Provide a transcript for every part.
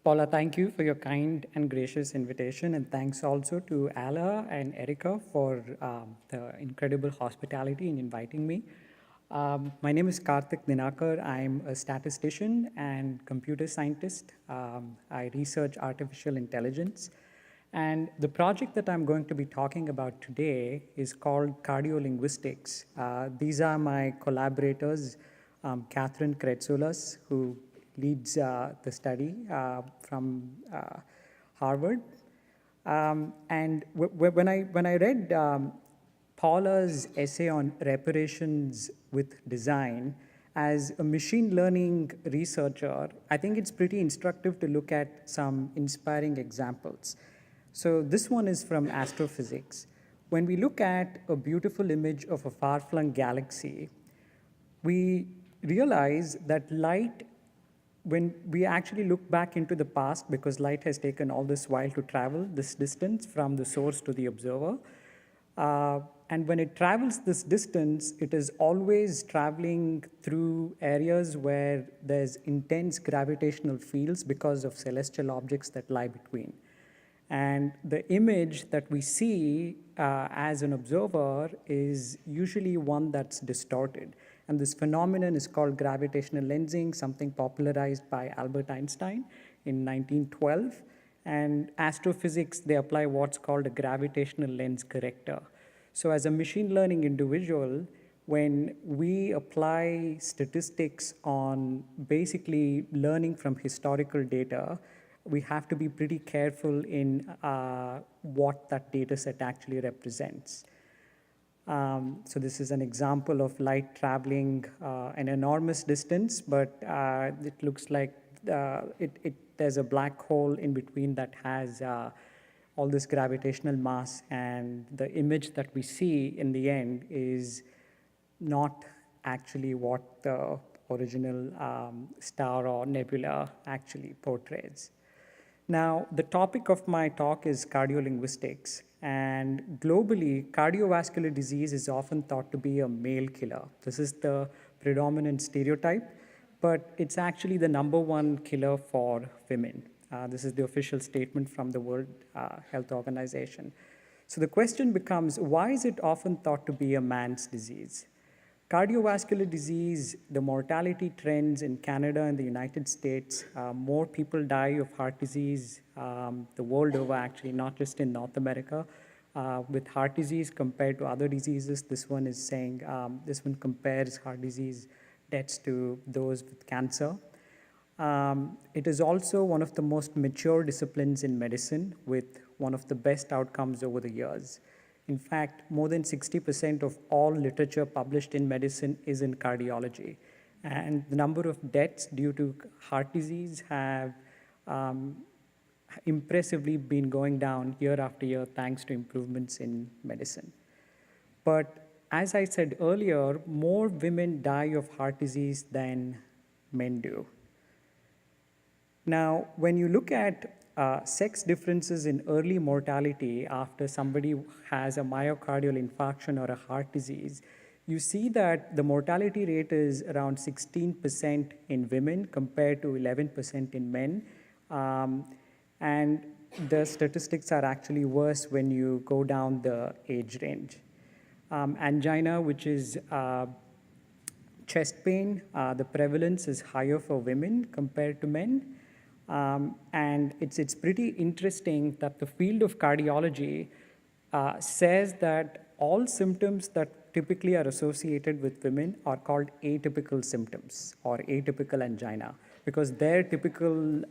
Paula, thank you for your kind and gracious invitation, and thanks also to Ala and Erica for the incredible hospitality in inviting me. My name is Karthik Dinakar. I'm a statistician and computer scientist. I research artificial intelligence. And the project that I'm going to be talking about today is called cardiolinguistics. These are my collaborators, Catherine Kretsulas, who leads the study from Harvard. And when I read Paula's essay on reparations with design, as a machine learning researcher, I think it's pretty instructive to look at some inspiring examples. So this one is from astrophysics. When we look at a beautiful image of a far-flung galaxy, we realize that light, when we actually look back into the past, because light has taken all this while to travel this distance from the source to the observer, and when it travels this distance, it is always traveling through areas where there's intense gravitational fields because of celestial objects that lie between. And the image that we see as an observer is usually one that's distorted. And this phenomenon is called gravitational lensing, something popularized by Albert Einstein in 1912. And astrophysics, they apply what's called a gravitational lens corrector. So as a machine learning individual, when we apply statistics on basically learning from historical data, we have to be pretty careful in what that data set actually represents. So this is an example of light traveling an enormous distance, but it looks like there's a black hole in between that has all this gravitational mass, and the image that we see in the end is not actually what the original star or nebula actually portrays. Now, the topic of my talk is cardiolinguistics, and globally, cardiovascular disease is often thought to be a male killer. This is the predominant stereotype, but it's actually the #1 killer for women. This is the official statement from the World Health Organization. So the question becomes, why is it often thought to be a man's disease? Cardiovascular disease, the mortality trends in Canada and the United States, more people die of heart disease the world over, actually, not just in North America. With heart disease compared to other diseases, this one is saying, this one compares heart disease deaths to those with cancer. It is also one of the most mature disciplines in medicine with one of the best outcomes over the years. In fact, more than 60% of all literature published in medicine is in cardiology. And the number of deaths due to heart disease have impressively been going down year after year thanks to improvements in medicine. But as I said earlier, more women die of heart disease than men do. Now, when you look at sex differences in early mortality after somebody has a myocardial infarction or a heart disease, you see that the mortality rate is around 16% in women compared to 11% in men. And the statistics are actually worse when you go down the age range. Angina, which is chest pain, the prevalence is higher for women compared to men. And it's pretty interesting that the field of cardiology says that all symptoms that typically are associated with women are called atypical symptoms or atypical angina, because their typical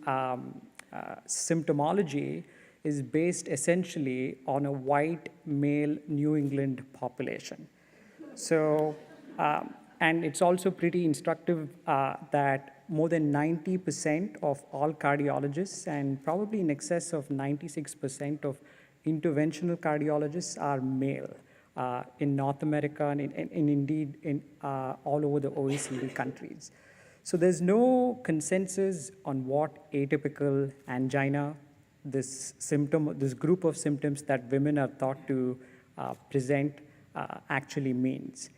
symptomology is based essentially on a white male New England population. So, and it's also pretty instructive that more than 90% of all cardiologists and probably in excess of 96% of interventional cardiologists are male in North America and indeed in all over the OECD countries. So there's no consensus on what atypical angina, this group of symptoms that women are thought to present actually means.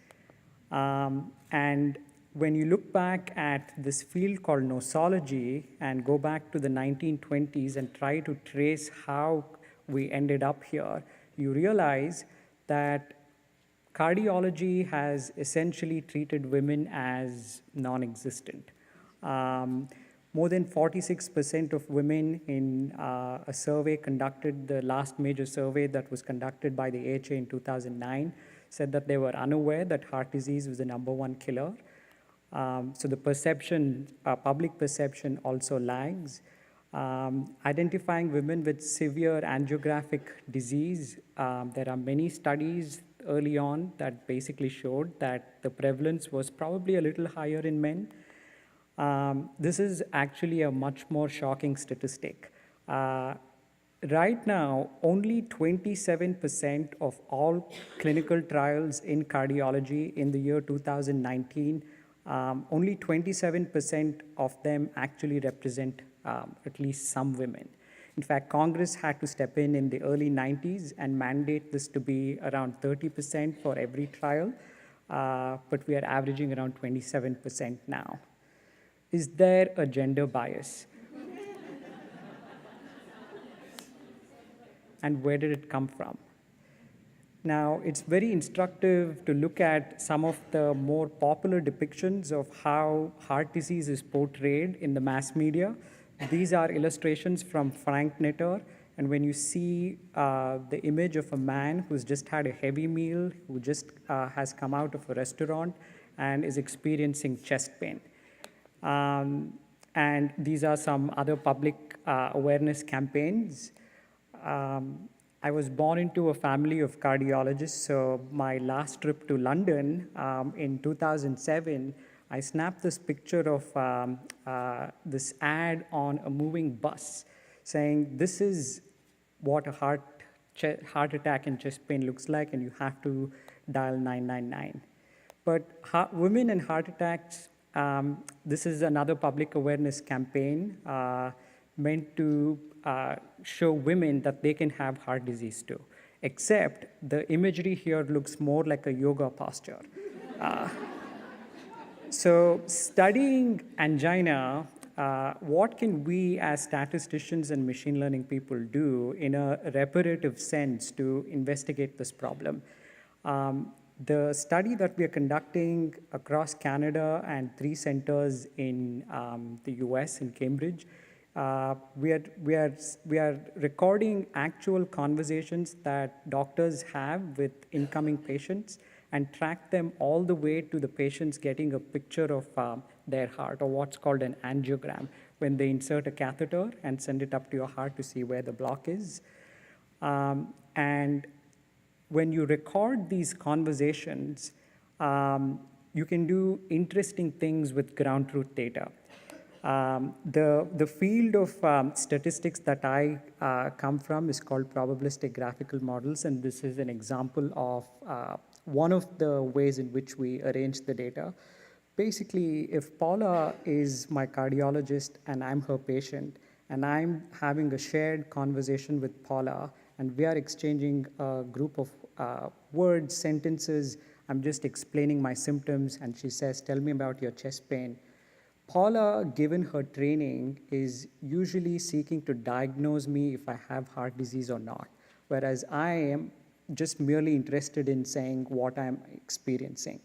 And when you look back at this field called nosology and go back to the 1920s and try to trace how we ended up here, you realize that cardiology has essentially treated women as non-existent. More than 46% of women in a survey conducted, the last major survey that was conducted by the AHA in 2009, said that they were unaware that heart disease was the #1 killer. So the perception, public perception also lags. Identifying women with severe angiographic disease, there are many studies early on that basically showed that the prevalence was probably a little higher in men. This is actually a much more shocking statistic. Right now, only 27% of all clinical trials in cardiology in the year 2019, only 27% of them actually represent at least some women. In fact, Congress had to step in the early 90s and mandate this to be around 30% for every trial, but we are averaging around 27% now. Is there a gender bias? And where did it come from? Now, it's very instructive to look at some of the more popular depictions of how heart disease is portrayed in the mass media. These are illustrations from Frank Netter, and when you see the image of a man who's just had a heavy meal, who just has come out of a restaurant and is experiencing chest pain. And these are some other public awareness campaigns. I was born into a family of cardiologists, so my last trip to London in 2007, I snapped this picture of this ad on a moving bus saying, this is what a heart attack and chest pain looks like, and you have to dial 999. But women and heart attacks, this is another public awareness campaign meant to show women that they can have heart disease too, except the imagery here looks more like a yoga posture. So studying angina, what can we as statisticians and machine learning people do in a reparative sense to investigate this problem? The study that we are conducting across Canada and 3 centers in the US, in Cambridge, we are recording actual conversations that doctors have with incoming patients and track them all the way to the patients getting a picture of their heart, or what's called an angiogram, when they insert a catheter and send it up to your heart to see where the block is. And when you record these conversations, you can do interesting things with ground truth data. The field of statistics that I come from is called probabilistic graphical models, and this is an example of one of the ways in which we arrange the data. Basically, if Paola is my cardiologist and I'm her patient, and I'm having a shared conversation with Paola, and we are exchanging a group of words, sentences, I'm just explaining my symptoms, and she says, tell me about your chest pain. Paola, given her training, is usually seeking to diagnose me if I have heart disease or not, whereas I am just merely interested in saying what I'm experiencing.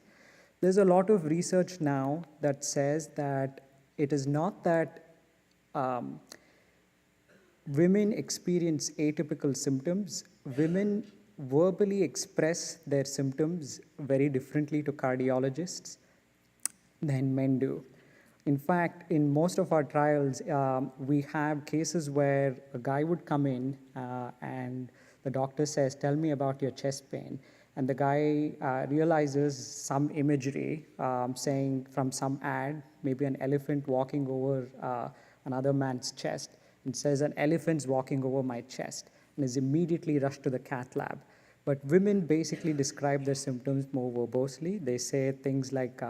There's a lot of research now that says that it is not that women experience atypical symptoms. Women verbally express their symptoms very differently to cardiologists than men do. In fact, in most of our trials, we have cases where a guy would come in and the doctor says, tell me about your chest pain. And the guy realizes some imagery saying from some ad, maybe an elephant walking over another man's chest, and says an elephant's walking over my chest, and is immediately rushed to the cath lab. But women basically describe their symptoms more verbosely. They say things like,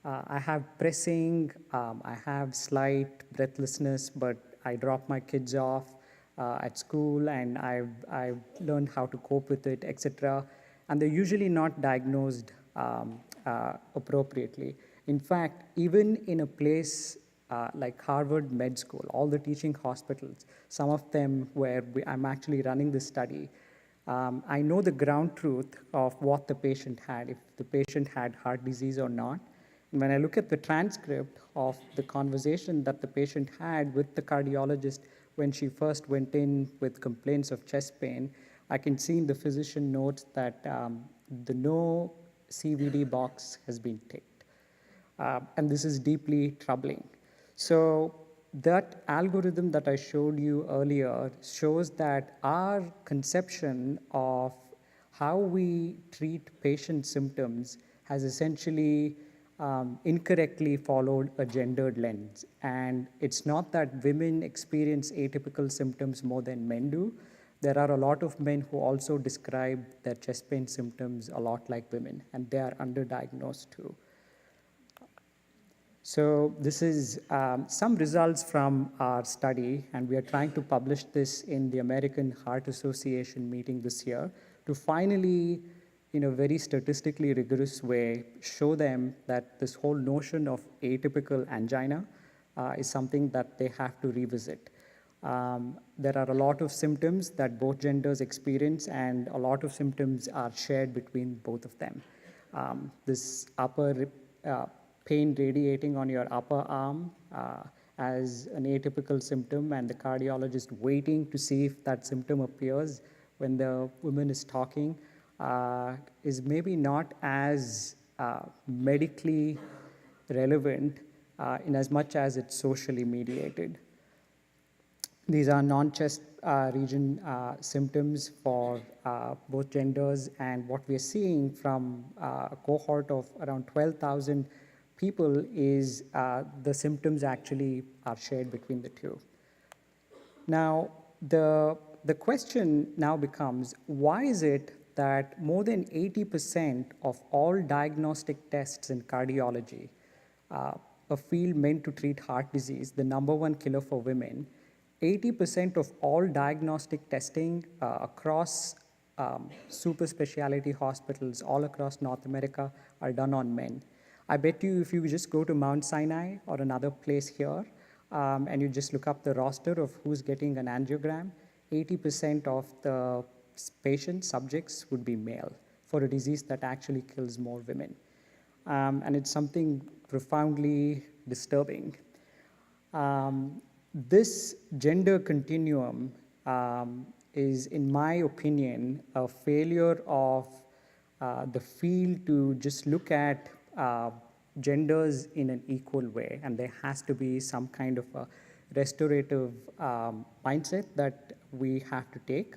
I have pressing, I have slight breathlessness, but I drop my kids off at school and I've learned how to cope with it, etc. And they're usually not diagnosed appropriately. In fact, even in a place like Harvard Med School, all the teaching hospitals, some of them where I'm actually running this study, I know the ground truth of what the patient had, if the patient had heart disease or not. And when I look at the transcript of the conversation that the patient had with the cardiologist when she first went in with complaints of chest pain, I can see in the physician notes that the no CVD box has been ticked. And this is deeply troubling. So that algorithm that I showed you earlier shows that our conception of how we treat patient symptoms has essentially incorrectly followed a gendered lens. And it's not that women experience atypical symptoms more than men do. There are a lot of men who also describe their chest pain symptoms a lot like women, and they are underdiagnosed too. So this is some results from our study, and we are trying to publish this in the American Heart Association meeting this year to finally, in a very statistically rigorous way, show them that this whole notion of atypical angina is something that they have to revisit. There are a lot of symptoms that both genders experience, and a lot of symptoms are shared between both of them. This upper pain radiating on your upper arm as an atypical symptom, and the cardiologist waiting to see if that symptom appears when the woman is talking is maybe not as medically relevant in as much as it's socially mediated. These are non-chest region symptoms for both genders, and what we're seeing from a cohort of around 12,000 people is the symptoms actually are shared between the two. Now, the question now becomes, why is it that more than 80% of all diagnostic tests in cardiology, a field meant to treat heart disease, the #1 killer for women, 80% of all diagnostic testing across super specialty hospitals all across North America are done on men? I bet you if you just go to Mount Sinai or another place here, and you just look up the roster of who's getting an angiogram, 80% of the patient subjects would be male for a disease that actually kills more women. And it's something profoundly disturbing. This gender continuum is, in my opinion, a failure of the field to just look at genders in an equal way, and there has to be some kind of a restorative mindset that we have to take.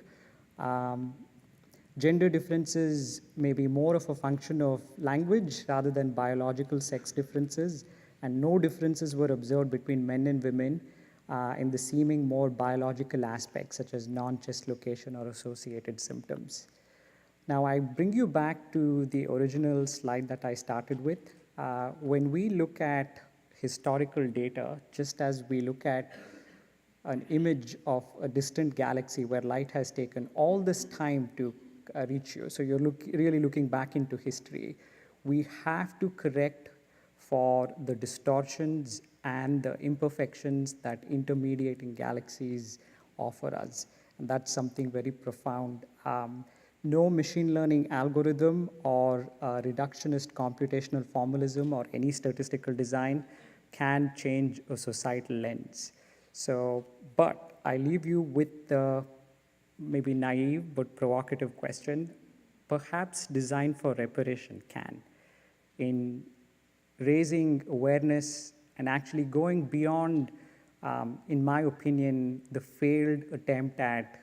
Gender differences may be more of a function of language rather than biological sex differences, and no differences were observed between men and women in the seeming more biological aspects, such as non-chest location or associated symptoms. Now, I bring you back to the original slide that I started with. When we look at historical data, just as we look at an image of a distant galaxy where light has taken all this time to reach you, so you're really looking back into history, we have to correct for the distortions and the imperfections that intermediating galaxies offer us. And that's something very profound. No machine learning algorithm or reductionist computational formalism or any statistical design can change a societal lens. So, but I leave you with the maybe naive but provocative question, perhaps design for reparation can, in raising awareness and actually going beyond, in my opinion, the failed attempt at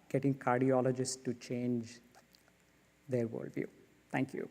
getting cardiologists to change their worldview. Thank you.